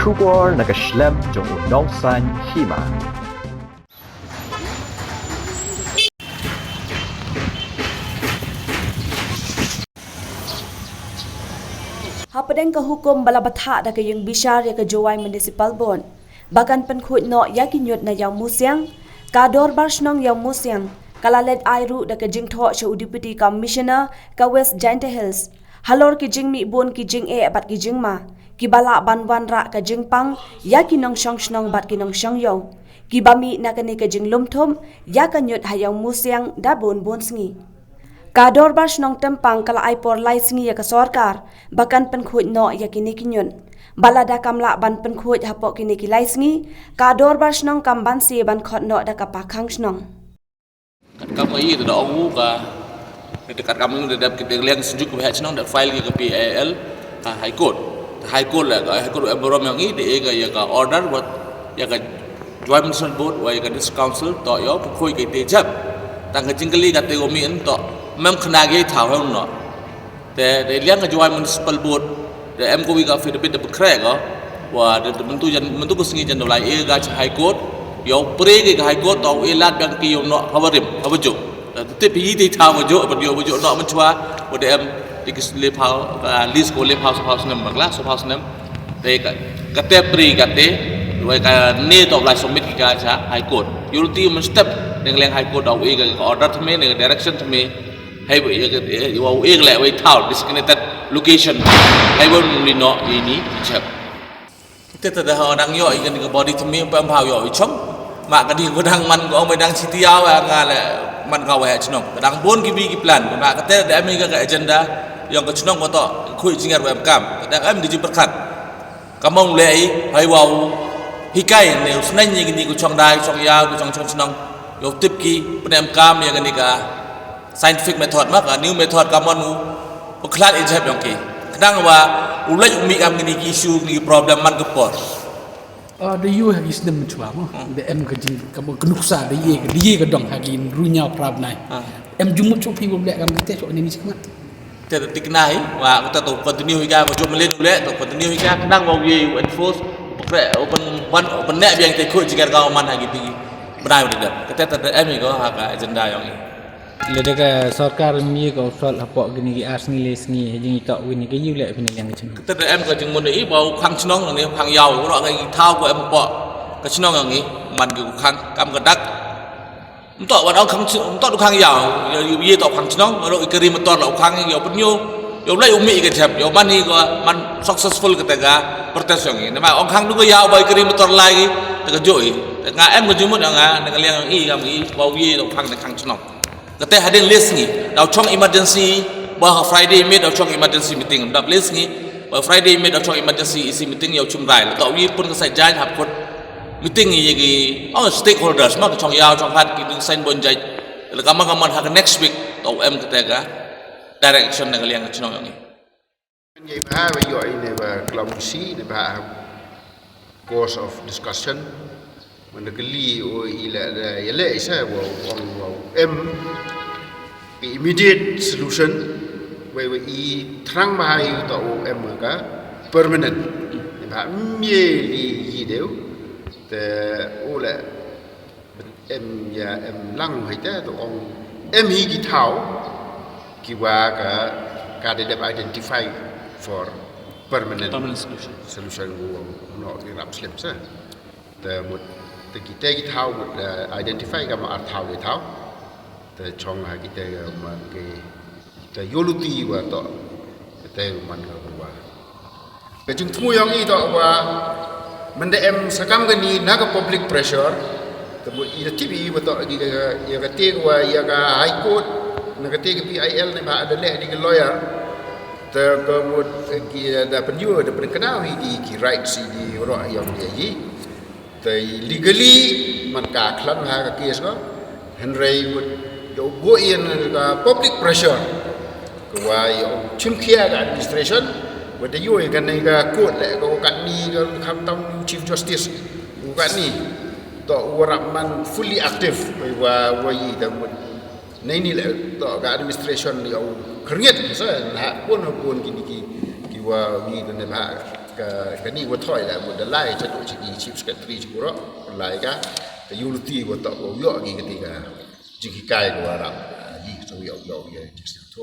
Kubor nakaslem jong unongsan hima. Hapadeng ka hukum balabatha da kayang bishar ya ka Jowai Municipal Bond. Bagan penkhut no yakinyot na yaw musyang, kador barsnong yaw musyang, kalaled airu da ka jingtho sa Deputy Commissioner ka West Jainta Hills. Halor ki jing mi bon ki jing e bat ki jing ma, ki bala banwan ra ka jing pang, yakinong syong snong bat kinong syong yaw. Ki bami na kani ka jing lumthum, yakanyot hayaw musyang da bon sngi. Kador bas nong tempang kala ai por lai singi ya ka sorkar bakan penkhut no ya kini kinyun balada kamla ban penkhut hapok kini ki lai singi kador bas nong kamban si ban khot no da ka pakhang snong kat kam ai da ogu ka dekat kam da dap kita liang sejuk ke snong da file ke PAL high court la high court emborom yang i de ga ya ka order buat ya ka joint municipal board wa ya ka district council to yo khoi ke te jap tang ka jingkali ka te gomi en to mem khna ge thau hong no te de liang ka joint municipal board de em ko wi ka fit bit de kre ga wa de mentu ko singi jan dolai e ga high court yo pre ge high court to e lat bang ki yo no hawarim hawajo te pi ti thau jo ba yo jo no man chwa wa de em dikis le phau list ko le phau house nam bangla house nam te ka te pri ka te wa ka ne to lai submit ki ka cha high court yo ti man step deng leng high court e ga order thme ne direction thme hay bo yo e le we thau disconnected location hay bo ni no ini chap te ta da dang yo i ga body thme pam phau yo chom ma ka di ko dang man ko mai dang sitiao nga le man ka wa chnom dang bon ki bi ki plan ma ka te da mi ga agenda yang ka chnom ko to khui jingar wa kam da am di perkhat kamong le ai hay wa hikai ne usnai ni ni ko chong dai chong ya ko chong chnom yo tip ki pnem kam ya ga ni ka scientific method mak new method kamon u khlat in jap yang ki kadang wa ulai umi am ni issue ni problem man ko por the you have is dem chwa mo the em ka jing ka mo knuksa de ye ka dong hagin runya prab nai em jumut chu pi bom le kam te cho ni sikmat te tik nai wa ko ta to continue hi ko jom le le to continue hi kadang wa ye enforce open net yang te ko jigar ka man hagi ti benai udah te ta em ni ko ha ka agenda yang ni Leda ka sarkar mi ko sol hapok gini ki as ni les ni jing tok wini ke yu le pin yang chen te em ko jing mun ni bau khang chnong ni phang yaw ko ngai thao ko em po ka chnong yang ni man ki khang kam ka dak tok wa dong khang tok du khang yaw ye tok phang chnong ro ikri ma tor lo khang yo pun yo lai umi ka jap yo man ni ko man successful ka ga protes yang ni ma ong khang du ko yaw ba ikri ma tor lai te ka joi nga em ko jing mun nga nga liang i kam i bau ye tok phang khang chnong kata hadin list ni dau chong emergency bah Friday meet dau chong emergency meeting dap list ni bah Friday meet dau chong emergency isi meeting yau chum rai la tau wi pun ka sai jai hap kot meeting ni gi stakeholders ma chong yau chong hat ki ding sign bon jai la kamang ha next week tau em kata ga direction na kaliang chnong ni Ye ba yo ini ba klamusi ne ba course of discussion menegeli o ila yele isa wa em immediate solution we i trang mai to em ka permanent ba mie li deu te ola em ya em lang hai ta to ong em hi ki thau ki wa ka de identify for permanent solution no ni rap slim sa te mut te kita ki thau mut identify ka ma thau le thau te chong ha kita ma ke te yoluti wa to te man ka wa ke chung thu yang i to wa mende em sakam ga ni na ka public pressure te bu i TV wa to gi ga ya ka te wa ya ka high court na ka te ka PIL ne ba ada le di ka lawyer te ka mut ki da penyu da penkenau di ki right si di ro yang dia yi te legally man ka khlan ha ka case ko henry would yo go in ka public pressure ko wa yo chim khia ka administration with the yo kan nei ka court le ko kan ni ka kham tam chief justice ko kan ni to warap man fully active wa yi da nei ni le to ka administration yo kriet sa ha pun gini ki wa wi dan ba ke ni wa thoi la mo da lai cha tu chi ki chief secretary chi ro lai ka ke unity wa ta wo yo gi ketika ji ki kai wa ra yi so yo ye ji sa to